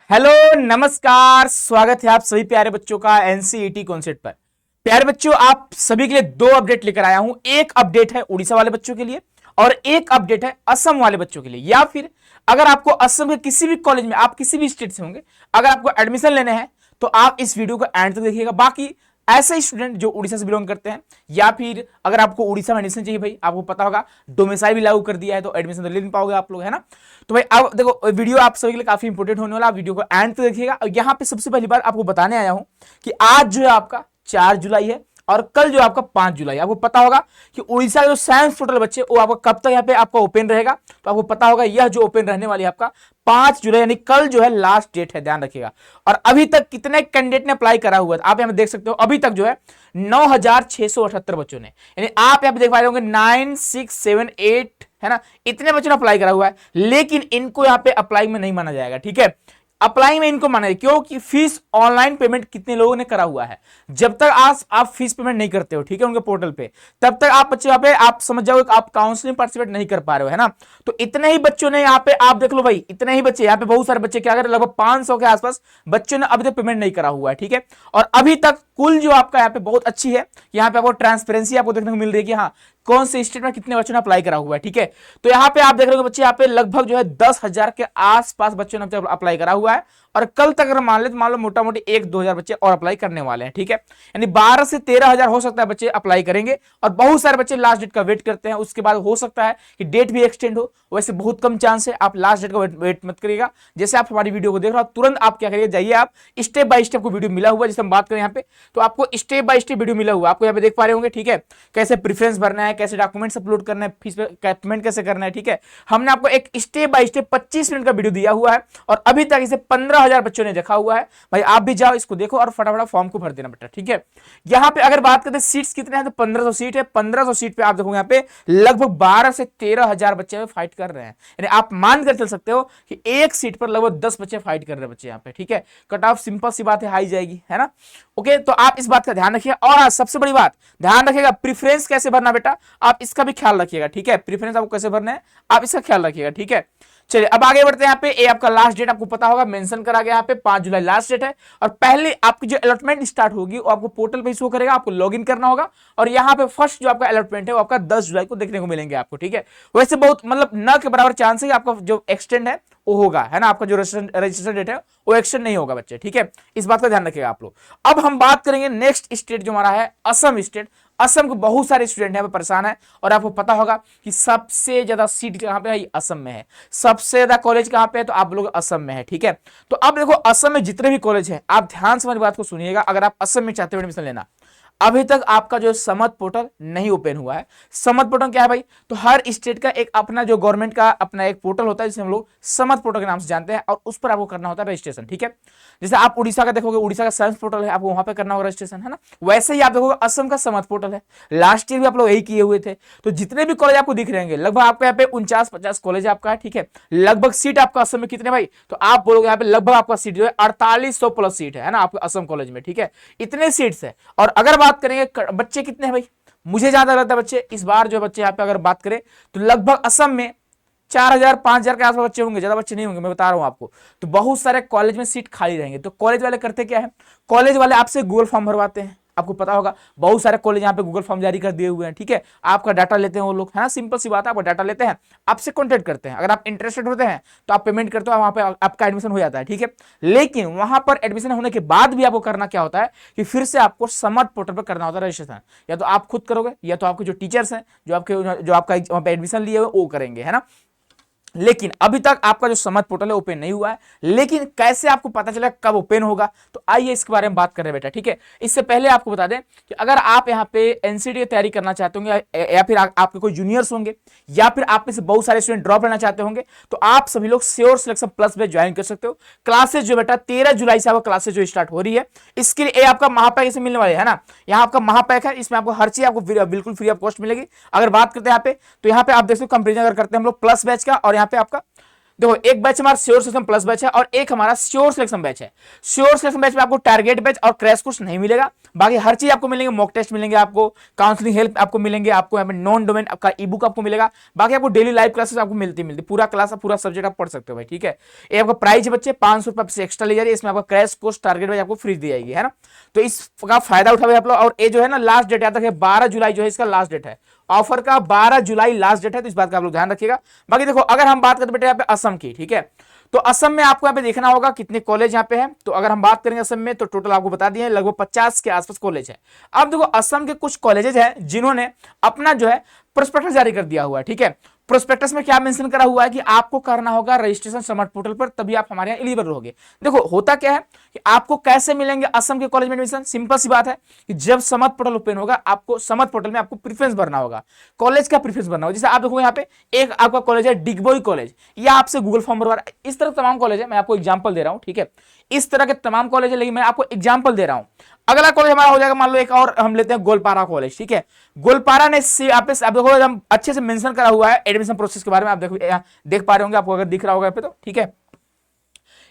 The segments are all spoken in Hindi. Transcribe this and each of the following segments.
हेलो नमस्कार, स्वागत है आप सभी प्यारे बच्चों का एनसीईटी कॉन्सेप्ट पर। प्यारे बच्चों, आप सभी के लिए दो अपडेट लेकर आया हूं। एक अपडेट है उड़ीसा वाले बच्चों के लिए और एक अपडेट है असम वाले बच्चों के लिए। या फिर अगर आपको असम के किसी भी कॉलेज में, आप किसी भी स्टेट से होंगे, अगर आपको एडमिशन लेने हैं तो आप इस वीडियो को एंड तक देखिएगा। बाकी ऐसे ही स्टूडेंट जो उड़ीसा से बिलोंग करते हैं, या फिर अगर आपको उड़ीसा में एडमिशन चाहिए, भाई आपको पता होगा डोमिसाइल भी लागू कर दिया है तो एडमिशन तो ले नहीं पाओगे आप लोग, है ना। तो भाई अब देखो, वीडियो आप सभी के लिए काफी इंपॉर्टेंट होने वाला, आप वीडियो को एंड तक देखिएगा। और यहाँ पे सबसे पहली बार आपको बताने आया हूं कि आज जो है आपका 4 जुलाई है और कल जो आपका 5 जुलाई। आपको पता होगा कि उड़ीसा के जो साइंस पोर्टल बच्चे, वो आपका कब तक यहाँ पे आपका ओपन रहेगा, तो आपको पता होगा यह जो ओपन रहने वाली है आपका 5 जुलाई, यानी कल जो है लास्ट डेट है, ध्यान रखिएगा। और अभी तक कितने कैंडिडेट ने अप्लाई करा हुआ है आप यहाँ पे देख सकते हो। अभी तक जो है 9,678 बच्चों ने, यानी आप यहाँ पे देख पा रहे होंगे 9,678, है ना, इतने बच्चों ने अप्लाई करा हुआ है। लेकिन इनको यहाँ पे अप्लाई में नहीं माना जाएगा, ठीक है। अप्लाई में इनको माना है क्योंकि फीस ऑनलाइन पेमेंट कितने लोगों ने करा हुआ है। जब तक आप फीस पेमेंट नहीं करते हो, ठीक है, उनके पोर्टल पे, तब तक आप बच्चे यहाँ पे आप समझ जाओगे कि आप काउंसलिंग पार्टिसिपेट नहीं कर पा रहे हो, है ना। तो इतने ही बच्चों ने यहाँ पे, आप देख लो भाई, इतने ही बच्चे यहाँ पे, बहुत सारे बच्चे क्या करें, लगभग 500 के आसपास बच्चों ने अभी तक पेमेंट नहीं करा हुआ है, ठीक है। और अभी तक कुल जो आपका यहाँ पे बहुत अच्छी है, यहाँ पे आपको ट्रांसपेरेंसी आपको देखने को मिल रही है कि हाँ कौन से स्टेट में कितने बच्चों ने अप्लाई करा हुआ है, ठीक है। तो यहाँ पे आप देख रहे हो बच्चे, यहाँ पे लगभग जो है 10,000 के आसपास बच्चों ने अप्लाई करा हुआ है। और कल तक अगर मान लो मोटा मोटी 1-2 हजार बच्चे और अप्लाई करने वाले हैं, ठीक है। यानी 12 से 13 हजार हो सकता है बच्चे अप्लाई करेंगे। और बहुत सारे बच्चे लास्ट डेट का वेट करते हैं, उसके बाद हो सकता है कि डेट भी एक्सटेंड हो। वैसे बहुत कम चांस है, आप लास्ट डेट का वेट मत करिएगा। जैसे आप हमारी वीडियो को देख रहे हो, तुरंत आप क्या करिए, जाइए आप स्टेप बाय स्टेप को वीडियो मिला हुआ है, जैसे हम बात करें यहाँ पे, तो आपको स्टेप बाय स्टेप वीडियो मिला हुआ है, आपको यहाँ पे देख पा रहे होंगे, ठीक है। कैसे प्रीफरेंस भरना है, कैसे डॉक्यूमेंट्स अपलोड करना है, फीस पेमेंट कैसे करना है, ठीक है। हमने आपको एक स्टेप बाय स्टेप 25 मिनट का वीडियो दिया हुआ है और अभी तक इसे 15,000 बच्चों ने देखा हुआ है। भाई आप भी जाओ, इसको देखो और फटाफट फॉर्म को भर देना बेटा, ठीक है। यहाँ पे अगर बात करते हैं सीट्स कितने हैं, तो 1500 सीट है। 1500 सीट पे आप देखोगे यहाँ पे लगभग 12 से 13 हजार बच्चे फाइट कर रहे हैं। यानी आप मान कर चल सकते हो कि एक सीट पर लगभग 10 बच्चे फाइट कर रहे हैं बच्चे यहाँ पे, ठीक है। कट ऑफ सिंपल सी बात है, हाई जाएगी, है ना। ओके, तो आप इस बात का ध्यान रखिए। और सबसे बड़ी बात ध्यान रखिएगा, प्रीफरेंस कैसे भरना बेटा, आप इसका भी ख्याल रखिएगा, ठीक है। प्रीफरेंस आपको कैसे भरना है, आप इसका ख्याल रखिएगा, ठीक है। चलिए अब आगे बढ़ते हैं। यहाँ पे ये आपका लास्ट डेट आपको पता होगा, मेंशन करा गया यहाँ पे 5 जुलाई लास्ट डेट है। और पहले आपकी जो अलॉटमेंट स्टार्ट होगी वो आपको पोर्टल पे शो करेगा, आपको लॉगिन करना होगा। और यहाँ पे फर्स्ट जो आपका अलॉटमेंट है वो आपका 10 जुलाई को देखने को मिलेंगे आपको, ठीक है। वैसे बहुत मतलब न के बराबर चांस है आपका जो एक्सटेंड है वो होगा, है ना। आपका जो रजिस्ट्रेशन डेट है वो एक्सटेंड नहीं होगा बच्चे, ठीक है। इस बात का ध्यान रखिएगा आप लोग। अब हम बात करेंगे नेक्स्ट स्टेट जो हमारा है असम स्टेट। असम के बहुत सारे स्टूडेंट यहाँ पे परेशान है और आपको पता होगा कि सबसे ज्यादा सीट कहां पे है, असम में है। सबसे ज्यादा कॉलेज कहां पे है, तो आप लोग असम में है, ठीक है। तो अब देखो असम में जितने भी कॉलेज हैं, आप ध्यान से मेरी बात को सुनिएगा। अगर आप असम में चाहते हो एडमिशन लेना, अभी तक आपका जो समत पोर्टल नहीं ओपन हुआ है। समत पोर्टल क्या है भाई, तो हर स्टेट का एक अपना जो गवर्नमेंट का अपना एक पोर्टल होता है जिसे हम लोग समत पोर्टल के नाम से जानते हैं, और उस पर आपको करना होता है रजिस्ट्रेशन, ठीक है। जैसे आप उड़ीसा का देखोगे, उड़ीसा का साइंस पोर्टल है, आपको वहां पे करना होगा रजिस्ट्रेशन, है ना। वैसे ही आप देखोगे असम का समत पोर्टल है। लास्ट ईयर भी आप लोग यही किए हुए थे। तो जितने भी कॉलेज आपको दिख रहे हैं, लगभग आपको यहाँ पे 49-50 कॉलेज आपका है, ठीक है। लगभग सीट आपका असम में कितने भाई, तो आप बोलोगे यहाँ पे लगभग आपका सीट जो है 4800 प्लस सीट है ना, आपके असम कॉलेज में, ठीक है। इतने सीट्स है। और अगर बात करेंगे बच्चे कितने हैं भाई, मुझे ज्यादा लगता है बच्चे इस बार जो बच्चे यहाँ पे अगर बात करें तो लगभग असम में 4,000-5,000 के आसपास बच्चे होंगे, ज्यादा बच्चे नहीं होंगे, मैं बता रहा हूं आपको। तो बहुत सारे कॉलेज में सीट खाली रहेंगे। तो कॉलेज वाले करते क्या है, कॉलेज वाले आपसे गूगल फॉर्म भरवाते हैं। आपको पता होगा बहुत सारे कॉलेज यहाँ पे गूगल फॉर्म जारी कर दिए हुए हैं, ठीक है। आपका डाटा लेते हैं वो लोग, है ना, सिंपल सी बात है। आपका डाटा लेते हैं, आपसे कॉन्टेक्ट करते हैं। अगर आप इंटरेस्टेड होते हैं तो आप पेमेंट करते हो, वहां पे आपका एडमिशन हो जाता है, ठीक है। लेकिन वहां पर एडमिशन होने के बाद भी आपको करना क्या होता है कि फिर से आपको समर्थ पोर्टल पर करना होता है रजिस्ट्रेशन। या तो आप खुद करोगे या तो आपके जो टीचर्स हैं जो आपका वहां पे एडमिशन लिए हुए वो करेंगे, है ना। लेकिन अभी तक आपका जो समर्थ पोर्टल है ओपन नहीं हुआ है। लेकिन कैसे आपको पता चला कब ओपन होगा, तो आइए इसके बारे में बात करें बेटा, ठीक है। इससे पहले आपको बता दें कि अगर आप यहाँ पे एनसीटी की तैयारी करना चाहते होंगे, या फिर आपके कोई जूनियर्स होंगे, या फिर आप में से बहुत सारे स्टूडेंट ड्रॉप लेना चाहते होंगे, तो आप सभी लोग श्योर सिलेक्शन प्लस में ज्वाइन कर सकते हो। क्लासेज जो बेटा 13 जुलाई से आपका क्लासेज जो स्टार्ट हो रही है, इसके लिए आपका महापैक से मिलने वाले है ना। यहाँ आपका महापैक है, इसमें आपको हर चीज आपको बिल्कुल फ्री ऑफ कॉस्ट मिलेगी। अगर बात करते हैं यहाँ पे, तो यहाँ पे आप देख सकते हो कंपेरिजन अगर करते हैं हम लोग प्लस बैच का, और यहाँ पे आपका देखो एक बैच हमारा श्योर सिलेक्शन प्लस बैच है और एक हमारा श्योर सिलेक्शन बैच है। श्योर सिलेक्शन बैच में आपको टारगेट बैच और क्रैश कोर्स नहीं मिलेगा, बाकी हर चीज आपको मिलेंगे, मॉक टेस्ट मिलेंगे, आपको काउंसलिंग हेल्प आपको मिलेंगे, आपको यहाँ पे नॉन डोमेन आपका ई बुक आपको मिलेगा, बाकी आपको डेली लाइव क्लासेस आपको मिलती पूरा क्लास पूरा सब्जेक्ट आप पढ़ सकते हो भाई, ठीक है। ये आपका प्राइस है बच्चे 500 रुपए से एक्स्ट्रा ले जा रही है, इसमें आपका क्रैश कोर्स टारगेट बैच आपको फ्री दी जाएगी, है ना। तो इसका फायदा उठावे आप लोग। और ये जो है ना लास्ट डेट याद रखिए 12 जुलाई जो है इसका लास्ट डेट है, ऑफर का 12 जुलाई लास्ट डेट है, तो इस बात का आप लोग ध्यान रखिएगा। बाकी देखो अगर हम बात करते बेटे यहाँ पे असम की, ठीक है, तो असम में आपको यहाँ पे देखना होगा कितने कॉलेज यहाँ पे हैं। तो अगर हम बात करेंगे असम में तो टोटल आपको बता दिए लगभग 50 के आसपास कॉलेज है। अब देखो असम के कुछ कॉलेजेस हैं जिन्होंने अपना जो है प्रोस्पेक्टस जारी कर दिया हुआ है, ठीक है। प्रोस्पेक्टस में क्या मेंशन करा हुआ है कि आपको करना होगा रजिस्ट्रेशन समर्थ पोर्टल पर, तभी आप हमारे यहाँ एलिजिबल रहोगे। देखो होता क्या है कि आपको कैसे मिलेंगे असम के कॉलेज में एडमिशन, सिंपल सी बात है कि जब समर्थ पोर्टल ओपन होगा आपको समर्थ पोर्टल में आपको प्रेफरेंस भरना होगा, कॉलेज का प्रेफरेंस भरना होगा। जैसे आप देखो यहाँ पे एक आपका कॉलेज है डिगबोई कॉलेज, या आपसे गूगल फॉर्म भरवा रहा है, इस तरह तमाम कॉलेज है, मैं आपको एग्जाम्पल दे रहा हूँ, ठीक है। इस तरह के तमाम कॉलेज है, लेकिन मैं आपको एग्जाम्पल दे रहा हूँ। अगला कॉलेज हमारा हो जाएगा मान लो एक और हम लेते हैं गोलपारा कॉलेज, ठीक है। गोलपारा ने आप देखो हम अच्छे से मेंशन करा हुआ है एडमिशन प्रोसेस के बारे में, आप देखो देख पा रहे होंगे आपको, अगर दिख रहा होगा यहाँ पे तो ठीक है।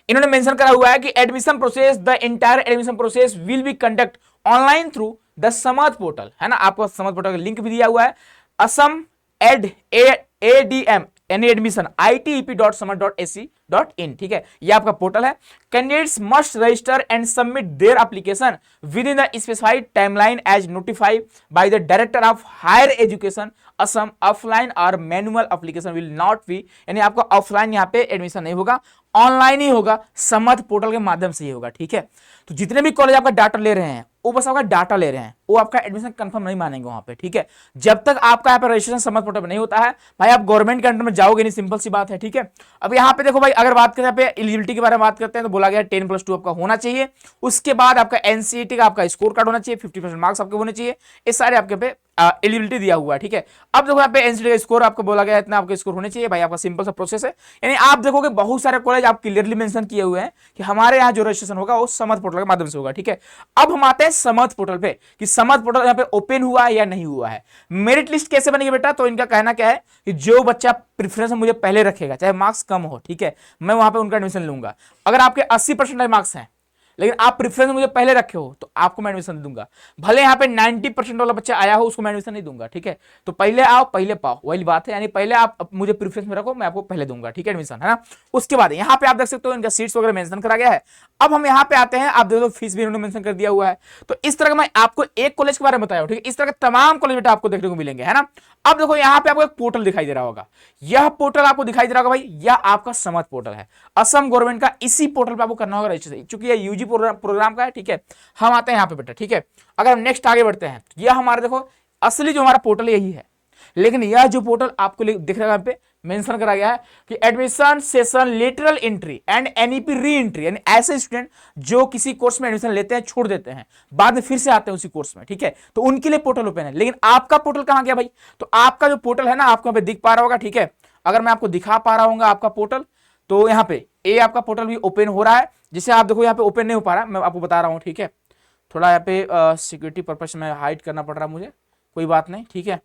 इन्होंने मेंशन करा हुआ है कि admission process, the entire admission process will be conduct online through the Samarth portal, है ना। आपको समर्थ पोर्टल का लिंक भी दिया हुआ है, असम एडीएम यानी एडमिशन itep.samart.ac.in, ठीक है। ये आपका पोर्टल है। Candidates must register and submit their application within the specified timeline as notified by the director of higher education Assam. Offline और manual application will not be, यानी आपको ऑफलाइन यहाँ पे एडमिशन नहीं होगा, ऑनलाइन ही होगा, समर्थ पोर्टल के माध्यम से ही होगा, ठीक है। तो जितने भी कॉलेज आपका डाटा ले रहे हैं वो बस आपका डाटा ले रहे हैं, वो आपका एडमिशन कंफर्म नहीं मानेंगे वहां पे, ठीक है। जब तक आपका यहाँ पे रजिस्ट्रेशन समर्थ पोर्टल पे नहीं होता है भाई आप गवर्नमेंट के अंडर में जाओगे नहीं, सिंपल सी बात है, ठीक है। अब यहाँ पे देखो भाई अगर बात करें यहाँ पे एलिजिबिलिटी के बारे में बात करते हैं तो बोला गया 10+2 आपका होना चाहिए, उसके बाद आपका एनसीईटी का आपका स्कोर कार्ड होना चाहिए, 50% मार्क्स आपके होने चाहिए, ये सारे आपके पे एलिजिबिलिटी दिया हुआ है, ठीक है। अब देखो यहाँ पे एनसीईटी का स्कोर आपको बोला गया इतना आपका स्कोर होने चाहिए भाई, आपका सिंपल सा प्रोसेस है। यानी आप देखोगे बहुत सारे कॉलेज आप क्लियरली मेंशन किए हुए हैं कि हमारे यहाँ जो रजिस्ट्रेशन होगा वो समर्थ पोर्टल के माध्यम से होगा, ठीक है। अब हम आते हैं समर्थ पोर्टल पे कि समर्थ पोर्टल यहाँ पे ओपन हुआ है या नहीं हुआ है। मेरिट लिस्ट कैसे बनेगी बेटा, तो इनका कहना क्या है कि जो बच्चा प्रेफरेंस मुझे पहले रखेगा चाहे मार्क्स कम हो, ठीक है, मैं वहां पे उनका एडमिशन लूंगा। अगर आपके 80% मार्क्स हैं लेकिन आप प्रेफरेंस मुझे पहले रखे हो तो आपको मैं एडमिशन दूंगा, भले यहाँ पे 90% वाला बच्चा आया हो उसको मैं एडमिशन नहीं दूंगा, ठीक है। तो पहले आओ पहले पाओ, वही बात है, यानी पहले आप मुझे प्रेफरेंस में रखो मैं आपको पहले दूंगा, ठीक है, एडमिशन, है ना। उसके बाद यहाँ पे आप देख सकते हो इनका सीट्स वगैरह मेंशन करा गया है। अब हम यहाँ पे आते हैं, आप देखो फीस भी इन्होंने मेंशन कर दिया हुआ है। तो इस तरह का मैं आपको एक कॉलेज के बारे में बताया, ठीक है, इस तरह के तमाम कॉलेज बेटा आपको देखने को मिलेंगे, है ना। अब देखो यहाँ पे आपको एक पोर्टल दिखाई दे रहा होगा, यह पोर्टल आपको दिखाई दे रहा होगा भाई, यह आपका समर्थ पोर्टल है असम गवर्नमेंट का, इसी पोर्टल पे आपको करना होगा रजिस्ट्रेशन, चूंकि यह यूजी प्रोग्राम का है, ठीक है। हम आते हैं यहाँ पे बेटा, ठीक है। अगर हम नेक्स्ट आगे बढ़ते हैं, यह हमारा देखो असली जो हमारा पोर्टल यही है, लेकिन यह जो पोर्टल आपको दिख रहा है यहाँ पे मेंशन करा गया है कि admission session lateral entry and NEP re entry, यानी ऐसे स्टूडेंट जो किसी कोर्स में एडमिशन लेते हैं छोड़ देते हैं बाद में फिर से आते हैं उसी कोर्स में, ठीक है, तो उनके लिए पोर्टल ओपन है। लेकिन आपका पोर्टल कहां गया भाई, तो आपका जो पोर्टल है ना आपको यहाँ पे दिख पा रहा होगा, ठीक है। अगर मैं आपको दिखा पा रहा हूँ आपका पोर्टल, तो यहाँ पे ये आपका पोर्टल भी ओपन हो रहा है, जिसे आप देखो यहाँ पे ओपन नहीं हो पा रहा, मैं आपको बता रहा हूँ, ठीक है। थोड़ा यहाँ पे सिक्योरिटी पर्पज में हाइड करना पड़ रहा है मुझे, कोई बात नहीं, ठीक है।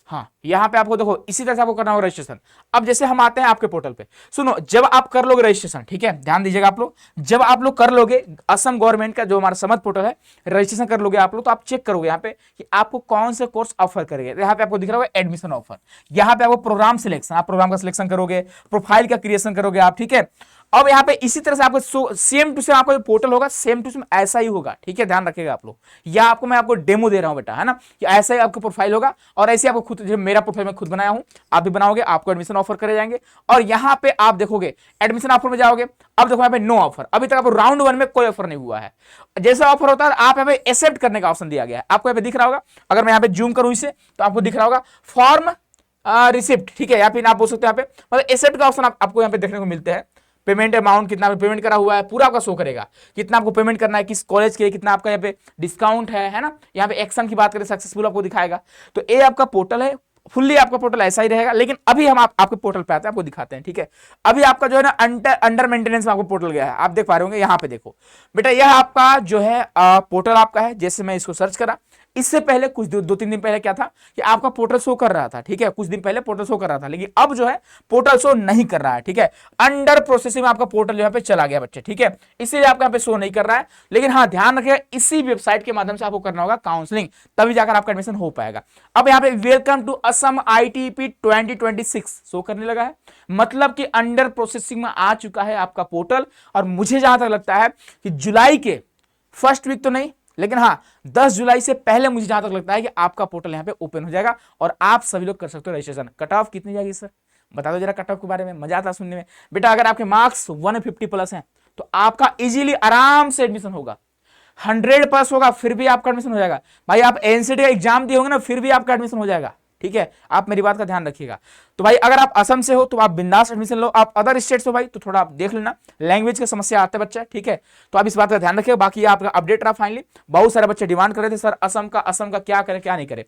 हाँ यहाँ पे आपको देखो इसी तरह से आपको करना होगा रजिस्ट्रेशन। अब जैसे हम आते हैं आपके पोर्टल पे, सुनो जब आप कर लोगे रजिस्ट्रेशन, ठीक है, ध्यान दीजिएगा आप लोग, जब आप लोग कर लोगे असम गवर्नमेंट का जो हमारा समर्थ पोर्टल है, रजिस्ट्रेशन कर लोगे आप लोग, तो आप चेक करोगे यहाँ पे कि आपको कौन से कोर्स ऑफर करेंगे। यहाँ पे आपको दिख रहा होगा एडमिशन ऑफर, यहाँ पे आपको प्रोग्राम सिलेक्शन, आप प्रोग्राम का सिलेक्शन करोगे, प्रोफाइल का क्रिएशन करोगे आप, ठीक है। अब यहाँ पे इसी तरह से आपको सेम टू सेम आपका जो पोर्टल होगा सेम टू सेम ऐसा ही होगा, ठीक है, ध्यान रखिएगा आप लोग। या आपको मैं आपको डेमो दे रहा हूँ बेटा, है ना, कि ऐसा ही आपका प्रोफाइल होगा और ऐसे आपको खुद, मेरा प्रोफाइल मैं खुद बनाया हूँ, आप भी बनाओगे, आपको एडमिशन ऑफर करे जाएंगे। और यहाँ पे आप देखोगे एडमिशन ऑफर में जाओगे, अब देखो यहाँ पे नो ऑफर, अभी तक आपको राउंड 1 में कोई ऑफर नहीं हुआ है। जैसा ऑफर होता है आप यहाँ पे एक्सेप्ट करने का ऑप्शन दिया गया है, आपको यहाँ पे दिख रहा होगा। अगर मैं यहाँ पे जूम करूँ इसे तो आपको दिख रहा होगा फॉर्म रिसिप्ट, ठीक है, या फिर आप बोल सकते हैं यहाँ पे मतलब एक्सेप्ट का ऑप्शन आपको यहाँ पे देखने को मिलते हैं। पेमेंट अमाउंट कितना पेमेंट करा हुआ है पूरा आपका शो करेगा, कितना आपको पेमेंट करना है, किस कॉलेज के, कितना आपका यहाँ पे डिस्काउंट है ना। यहाँ पे एक्शन की बात करें सक्सेसफुल आपको दिखाएगा। तो ये आपका पोर्टल है, फुल्ली आपका पोर्टल ऐसा ही रहेगा। लेकिन अभी हम आपके पोर्टल पे आते हैं, आपको दिखाते हैं, ठीक है। अभी आपका जो है ना अंडर मेंटेनेंस में आपको पोर्टल गया है, आप देख पा रहे होंगे। यहाँ पे देखो बेटा, यह आपका जो है पोर्टल आपका है। जैसे मैं इसको सर्च करा, इससे पहले कुछ दो तीन दिन पहले क्या था कि आपका पोर्टल शो कर रहा था, ठीक है, कुछ दिन पहले पोर्टल शो कर रहा था, लेकिन अब जो है पोर्टल शो नहीं कर रहा है, ठीक है, अंडर प्रोसेसिंग में आपका पोर्टल यहाँ पे चला गया बच्चे, ठीक है, इसलिए आपका यहाँ पे शो नहीं कर रहा है। लेकिन हाँ ध्यान रखिएगा, इसी वेबसाइट के माध्यम से आपको करना होगा काउंसलिंग, तभी जाकर आपका एडमिशन हो पाएगा। अब यहाँ पे welcome to Assam ITP 2026 show करने लगा है, मतलब कि अंडर प्रोसेसिंग में आ चुका है आपका पोर्टल। और मुझे जहां तक लगता है कि जुलाई के फर्स्ट वीक तो नहीं, लेकिन हाँ 10 जुलाई से पहले मुझे जहां तक लगता है कि आपका पोर्टल यहां पे ओपन हो जाएगा और आप सभी लोग कर सकते हो रजिस्ट्रेशन। कट ऑफ कितनी जाएगी सर, बता दो जरा कट ऑफ के बारे में, मजा आता है सुनने में। बेटा अगर आपके मार्क्स 150 प्लस हैं तो आपका इजीली आराम से एडमिशन होगा, 100 प्लस होगा फिर भी आपका एडमिशन हो जाएगा। भाई आप एनसीटी का एग्जाम दिए होंगे ना, फिर भी आपका एडमिशन हो जाएगा, ठीक है, आप मेरी बात का ध्यान रखिएगा। तो भाई अगर आप असम से हो तो आप बिंदास एडमिशन लो, आप अदर स्टेट हो भाई तो थोड़ा आप देख लेना, लैंग्वेज की समस्या आते बच्चा, ठीक है, तो आप इस बात का ध्यान रखिएगा। बाकी आपका अपडेट रहा फाइनली, बहुत सारे बच्चे डिमांड कर रहे थे सर असम का क्या करे क्या नहीं करे।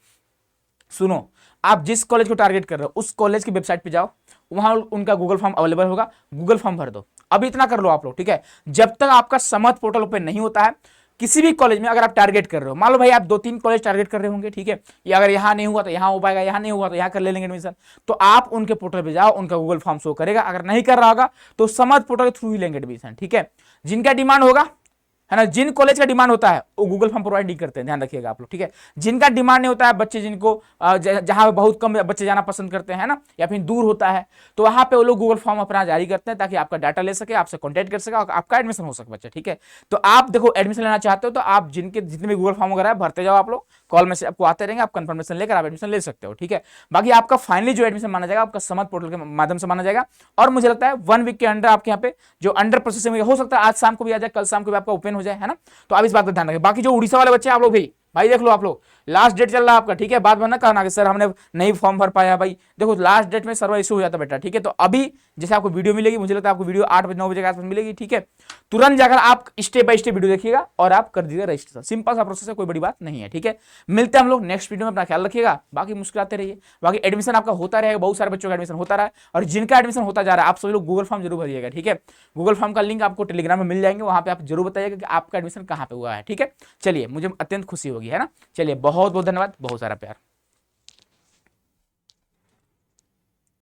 सुनो, आप जिस कॉलेज को टारगेट कर रहे हो उस कॉलेज की वेबसाइट पे जाओ, वहां उनका गूगल फॉर्म अवेलेबल होगा, गूगल फॉर्म भर दो। अभी इतना कर लो आप लोग, ठीक है, जब तक आपका समर्थ पोर्टल ओपन नहीं होता है किसी भी कॉलेज में अगर आप टारगेट कर रहे हो, मान लो भाई आप 2-3 कॉलेज टारगेट कर रहे होंगे, ठीक है, या अगर यहां नहीं हुआ तो यहां हो पाएगा, यहां नहीं हुआ तो यहां कर ले लेंगे एडमिशन, तो आप उनके पोर्टल पे जाओ, उनका गूगल फॉर्म शो करेगा, अगर नहीं कर रहा होगा तो समर्थ पोर्टल के थ्रू ही लेंगे एडमिशन, ठीक है। जिनका डिमांड होगा है ना, जिन कॉलेज का डिमांड होता है वो गूगल फॉर्म प्रोवाइड नहीं करते हैं, ध्यान रखिएगा आप लोग, ठीक है। जिनका डिमांड नहीं होता है, बच्चे जिनको जहां बहुत कम बच्चे जाना पसंद करते हैं ना, या फिर दूर होता है, तो वहां पे वो लोग गूगल फॉर्म अपना जारी करते हैं ताकि आपका डाटा ले सके, आपसे कॉन्टेक्ट कर सके और आपका एडमिशन हो सके बच्चे, ठीक है। तो आप देखो एडमिशन लेना चाहते हो तो आप जिनके जितने भी गूगल फॉर्म वगैरह है भरते जाओ, आप लोग कॉल में से आपको आते रहेंगे, आप कंफर्मेशन लेकर आप एडमिशन ले सकते हो, ठीक है। बाकी आपका फाइनली जो एडमिशन माना जाएगा आपका समर्थ पोर्टल के माध्यम से माना जाएगा, और मुझे लगता है 1 वीक के अंदर आपके यहाँ पे जो अंडर प्रोसेसिंग हो सकता है आज शाम को भी आ जाए, कल शाम को भी आपका ओपन हो जाए, है ना। तो आप इस बात का ध्यान रखें। बाकी जो उड़ीसा वाले बच्चे आप लोग भी भाई देख लो, आप लोग लास्ट डेट चल रहा है आपका, ठीक है, बात बनना कहना कि सर हमने नहीं फॉर्म भर पाया, भाई देखो लास्ट डेट में सर्वर इशू हो जाता है बेटा, ठीक है। तो अभी जैसे आपको वीडियो मिलेगी, मुझे लगता है आपको वीडियो 8 बजे 9 बजे के आसपास मिलेगी, ठीक है, तुरंत जाकर आप स्टेप बाय स्टेप वीडियो देखिएगा और आप कर दीजिएगा रजिस्ट्रेशन, सिंपल सा प्रोसेस है, कोई बड़ी बात नहीं है, ठीक है। मिलते हैं हम लोग नेक्स्ट वीडियो में, अपना ख्याल रखिएगा, बाकी मुस्कुराते रहिए। बाकी एडमिशन आपका होता रहेगा, बहुत सारे बच्चों का एडमिशन होता रहा है, और जिनका एडमिशन होता जा रहा है आप सभी लोग गूगल फॉर्म जरूर भरिएगा, ठीक है। गूगल फॉर्म का लिंक आपको टेलीग्राम में मिल जाएंगे, वहां पे आप जरूर बताइएगा कि आपका एडमिशन कहां पे हुआ है, ठीक है। चलिए मुझे अत्यंत खुशी होगी, है ना। चलिए बहुत बहुत धन्यवाद, बहुत सारा प्यार।